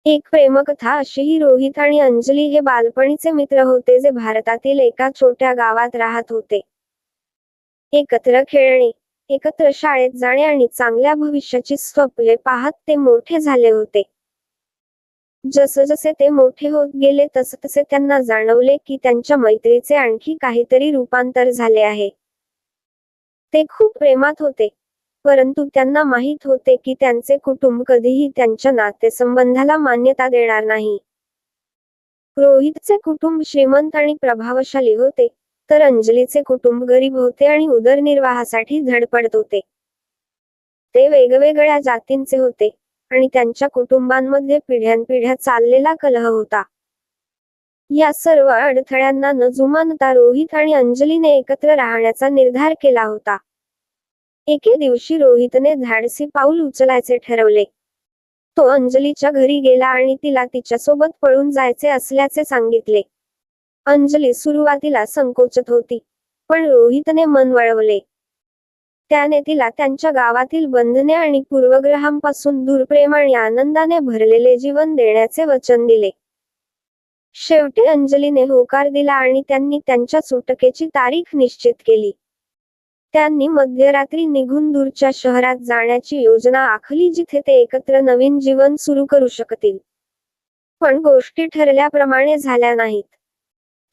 एक प्रेमकथा अशीही रोहित आणि अंजली हे बालपणीचे मित्र होते जे भारतातील एका छोट्या गावात राहत होते. एकत्र खेळणे, एकत्र शाळेत जाणे आणि चांगल्या भविष्याची स्वप्ने पाहत ते मोठे झाले होते. जसजसे ते मोठे होत गेले तसतसे त्यांना जाणवले की त्यांच्या मैत्रीचे आणखी काहीतरी रूपांतर झाले आहे. ते खूप प्रेमात होते, परंतु त्यांना माहीत होते की त्यांचे कुटुंब कधीही त्यांच्या नातेसंबंधाला मान्यता देणार नाही. रोहितचे कुटुंब श्रीमंत आणि प्रभावशाली होते, तर अंजलीचे कुटुंब गरीब होते आणि उदरनिर्वाहासाठी धडपडत होते. ते वेगवेगळ्या जातींचे होते आणि त्यांच्या कुटुंबांमध्ये पिढ्यानपिढ्या चाललेला कलह होता. या सर्व अडथळ्यांना न जुमानता रोहित आणि अंजलीने एकत्र राहण्याचा निर्धार केला होता. एके दिवशी रोहितने धाडसी पाऊल उचलायचे ठरवले. तो अंजलीच्या घरी गेला आणि तिला तिच्यासोबत पळून जायचे असल्याचे सांगितले. अंजली सुरुवातीला संकोचत होती, पण रोहितने मन वळवले. त्याने तिला त्यांच्या गावातील बंधने आणि पूर्वग्रहांपासून दूर प्रेम आणि आनंदाने भरलेले जीवन देण्याचे वचन दिले. शेवटी अंजलीने होकार दिला आणि त्यांनी त्यांच्या सुटकेची तारीख निश्चित केली. त्यांनी मध्यरात्री निघून दूरच्या शहरात जाण्याची योजना आखली जिथे ते एकत्र नवीन जीवन सुरू करू शकतील. पण गोष्टी ठरल्याप्रमाणे झाल्या नाहीत.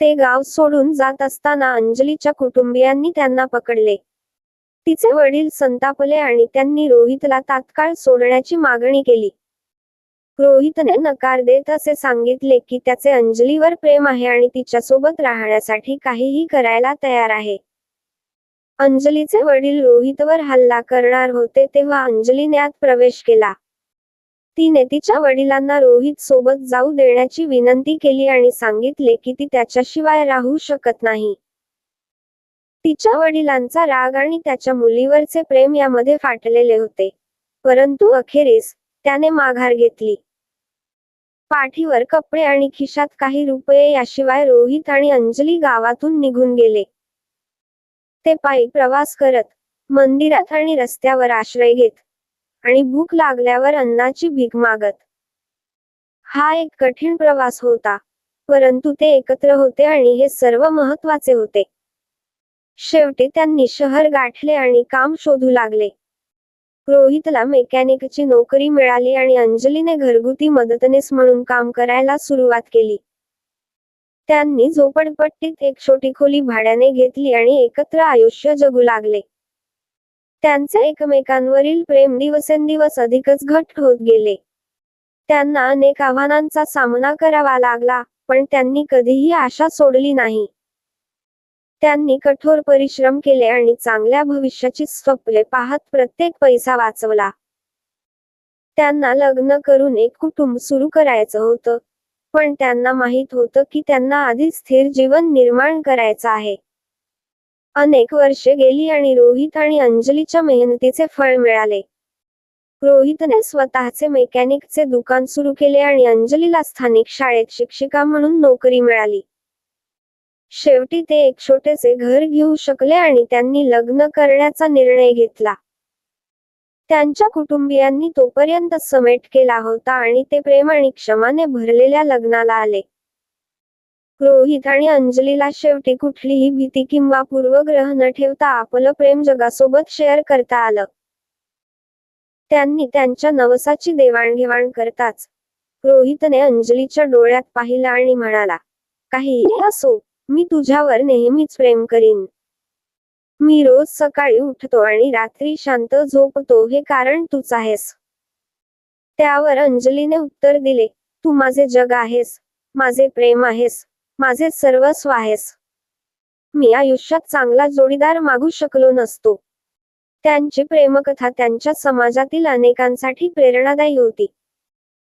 ते गाव सोडून जात असताना अंजलीच्या कुटुंबियांनी त्यांना पकडले. तिचे वडील संतापले आणि त्यांनी रोहितला तात्काळ सोडण्याची मागणी केली. रोहितने नकार देत असे सांगितले की त्याचे अंजलीवर प्रेम आहे आणि तिच्यासोबत राहण्यासाठी काहीही करायला तयार आहे. अंजलीचे वडील रोहितवर हल्ला करणार होते तेव्हा अंजलीने आत प्रवेश केला. तिने तिच्या वडिलांना रोहित सोबत जाऊ देण्याची विनंती केली आणि सांगितले की ती त्याच्याशिवाय राहू शकत नाही. तिच्या वडिलांचा राग आणि त्याच्या मुलीवरचे प्रेम यामध्ये फाटलेले होते, परंतु अखेरीस त्याने माघार घेतली. पाठीवर कपडे आणि खिशात काही रुपये याशिवाय रोहित आणि अंजली गावातून निघून गेले. ते पायी प्रवास करत, मंदिरात आणि रस्त्यावर आश्रय घेत, आणि भूक लागल्यावर अन्नाची भीक मागत. हा एक कठीण प्रवास होता, परंतु ते एकत्र होते आणि हे सर्व महत्त्वाचे होते. शेवटी त्यांनी शहर गाठले आणि काम शोधू लागले. रोहितला मेकॅनिकची नोकरी मिळाली आणि अंजलीने घरगुती मदतनीस म्हणून काम करायला सुरुवात केली. त्यांनी झोपडपट्टीत एक छोटी खोली भाड्याने घेतली आणि एकत्र आयुष्य जगू लागले. त्यांचे एकमेकांवरील प्रेम दिवसेंदिवस अधिकच घट्ट होत गेले. त्यांना अनेक आव्हानांचा सामना करावा लागला, पण त्यांनी कधीही आशा सोडली नाही. त्यांनी कठोर परिश्रम केले आणि चांगल्या भविष्याची स्वप्ने पाहत प्रत्येक पैसा वाचवला. त्यांना लग्न करून एक कुटुंब सुरू करायचं होतं, पण त्यांना माहीत होतं की त्यांना आधी स्थिर जीवन निर्माण करायचं आहे. अनेक वर्षे गेली आणि रोहित आणि अंजलीच्या मेहनतीचे फळ मिळाले. रोहितने स्वतःचे मेकॅनिकचे दुकान सुरू केले आणि अंजलीला स्थानिक शाळेत शिक्षिका म्हणून नोकरी मिळाली. शेवटी ते एक छोटेसे घर घेऊ शकले आणि त्यांनी लग्न करण्याचा निर्णय घेतला. त्यांच्या कुटुंबियांनी तोपर्यंत समेट केला होता आणि ते प्रेम आणि क्षमाने भरलेल्या लग्नाला आले. रोहित आणि अंजलीला शेवटी कुठलीही भीती किंवा पूर्वग्रह न ठेवता आपलं प्रेम जगासोबत शेअर करता आलं. त्यांनी त्यांच्या नवसाची देवाणघेवाण करताच रोहितने अंजलीच्या डोळ्यात पाहिलं आणि म्हणाला, काहीही असो, मी तुझ्यावर नेहमीच प्रेम करीन. मी रोज सकाळी उठतो आणि रात्री शांत झोपतो हे कारण तूच आहेस. त्यावर अंजलीने उत्तर दिले, तू माझे जग आहेस, माझे प्रेम आहेस, माझे सर्वस्व आहेस. मी आयुष्यात चांगला जोडीदार मागू शकलो नसतो. त्यांची प्रेमकथा त्यांच्या समाजातील अनेकांसाठी प्रेरणादायी होती.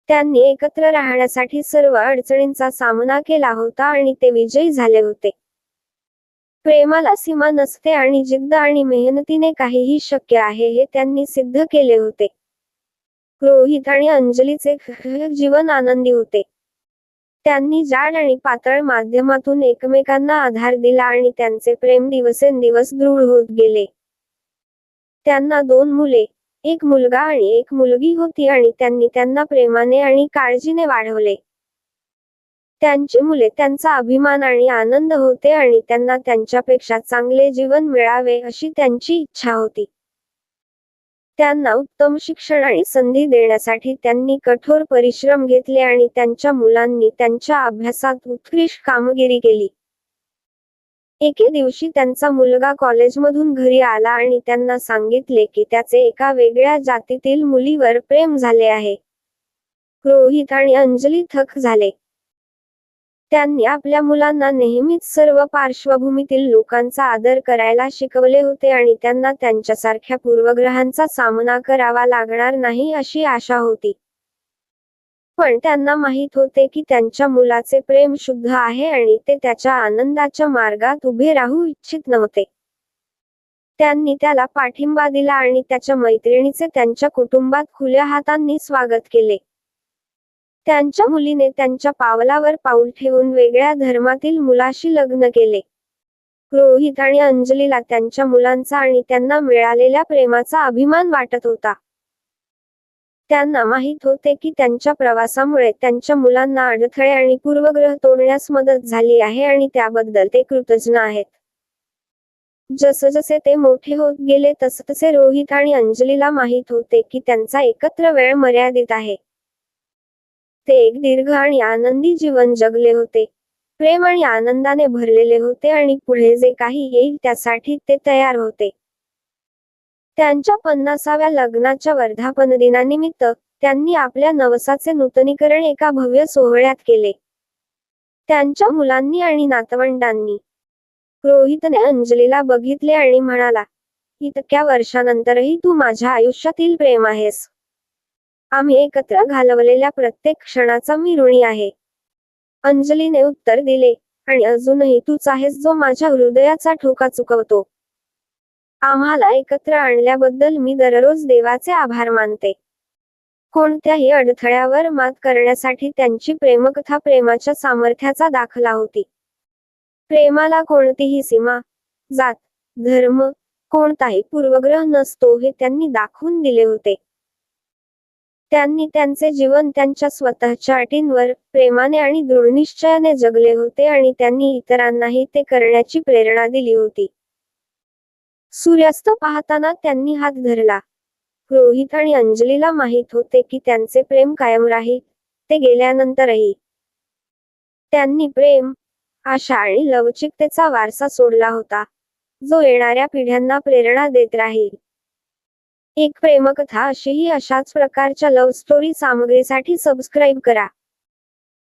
त्यांनी एकत्र राहण्यासाठी सर्व अडचणींचा सामना केला होता आणि ते विजयी झाले होते. प्रेमाला सीमा नसते आणि जिद्द आणि मेहनतीने काहीही शक्य आहे हे त्यांनी सिद्ध केले होते. रोहित आणि अंजलीचे जीवन आनंदी होते. त्यांनी जाड आणि पातळ माध्यमातून एकमेकांना आधार दिला आणि त्यांचे प्रेम दिवसेंदिवस दृढ होत गेले. त्यांना 2 मुले, एक मुलगा आणि एक मुलगी होती आणि त्यांनी त्यांना प्रेमाने आणि काळजीने वाढवले. त्यांची मुले त्यांचा अभिमान आणि आनंद होते आणि त्यांना त्यांच्यापेक्षा चांगले जीवन मिळावे अशी त्यांची इच्छा होती. त्यांना उत्तम शिक्षण आणि संधी देण्यासाठी त्यांनी कठोर परिश्रम घेतले आणि त्यांच्या मुलांनी त्यांच्या अभ्यासात उत्कृष्ट कामगिरी केली. एके दिवशी त्यांचा मुलगा कॉलेजमधून घरी आला आणि त्यांना सांगितले की त्याचे एका वेगळ्या जातीतील मुलीवर प्रेम झाले आहे. रोहित आणि अंजली थक्क झाले. त्यांनी आपल्या मुलांना नेहमीच सर्व पार्श्वभूमीतील लोकांचा आदर करायला शिकवले होते आणि त्यांना त्यांच्यासारख्या पूर्वग्रहांचा सामना करावा लागणार नाही अशी आशा होती. पण त्यांना माहीत होते की त्यांच्या मुलाचे प्रेम शुद्ध आहे आणि ते त्याच्या आनंदाच्या मार्गात उभे राहू इच्छित नव्हते. त्यांनी त्याला पाठिंबा दिला आणि त्याच्या मैत्रिणीचे त्यांच्या कुटुंबात खुल्या हातांनी स्वागत केले. त्यांच्या मुलीने त्यांच्या पावलावर पाऊल ठेवून वेगळ्या धर्मातील मुलाशी लग्न केले. रोहित आणि अंजलीला त्यांच्या मुलांचा आणि त्यांना मिळालेल्या प्रेमाचा अभिमान वाटत होता. त्यांना माहीत होते की त्यांच्या प्रवासामुळे त्यांच्या मुलांना अडथळे आणि पूर्वग्रह तोडण्यास मदत झाली आहे आणि त्याबद्दल ते कृतज्ञ आहेत. जसजसे ते मोठे होत गेले तसतसे रोहित आणि अंजलीला माहीत होते की त्यांचा एकत्र वेळ मर्यादित आहे. ते एक दीर्घ आणि आनंदी जीवन जगले होते. प्रेम आणि आनंदाने भरलेले होते आणि पुढे जे काही येईल त्यासाठी ते तयार होते. त्यांच्या 50व्या लग्नाच्या वर्धापनदिनानिमित्त त्यांनी आपल्या नवसाचे नूतनीकरण एका भव्य सोहळ्यात केले. त्यांच्या मुलांनी आणि नातवंडांनी. रोहितने अंजलीला बघितले आणि म्हणाला, इतक्या वर्षानंतरही तू माझ्या आयुष्यातील प्रेम आहेस. आम्ही एकत्र घालवलेल्या प्रत्येक क्षणाचा मी ऋणी आहे. अंजलीने उत्तर दिले, आणि अजूनही तूच आहेस जो माझ्या हृदयाचा ठोका चुकवतो. आम्हाला एकत्र आणल्याबद्दल मी दररोज देवाचे आभार मानते. कोणत्याही अडथळ्यावर मात करण्यासाठी त्यांची प्रेमकथा प्रेमाच्या सामर्थ्याचा दाखला होती. प्रेमाला कोणतीही सीमा, जात, धर्म, कोणताही पूर्वग्रह नसतो हे त्यांनी दाखवून दिले होते. त्यांनी त्यांचे जीवन त्यांच्या स्वतःच्या अटींवर प्रेमाने आणि दृढनिश्चयाने जगले होते आणि त्यांनी इतरांनाही ते करण्याची प्रेरणा दिली होती. सूर्यास्त पाहताना त्यांनी हात धरला. रोहित आणि अंजलीला माहीत होते की त्यांचे प्रेम कायम राहील, ते गेल्यानंतरही. त्यांनी प्रेम, आशा आणि लवचिकतेचा वारसा सोडला होता, जो येणाऱ्या पिढ्यांना प्रेरणा देत राहील. एक प्रेमकथा अशीही अशाच प्रकारच्या लव्ह स्टोरी सामग्रीसाठी सबस्क्राईब करा.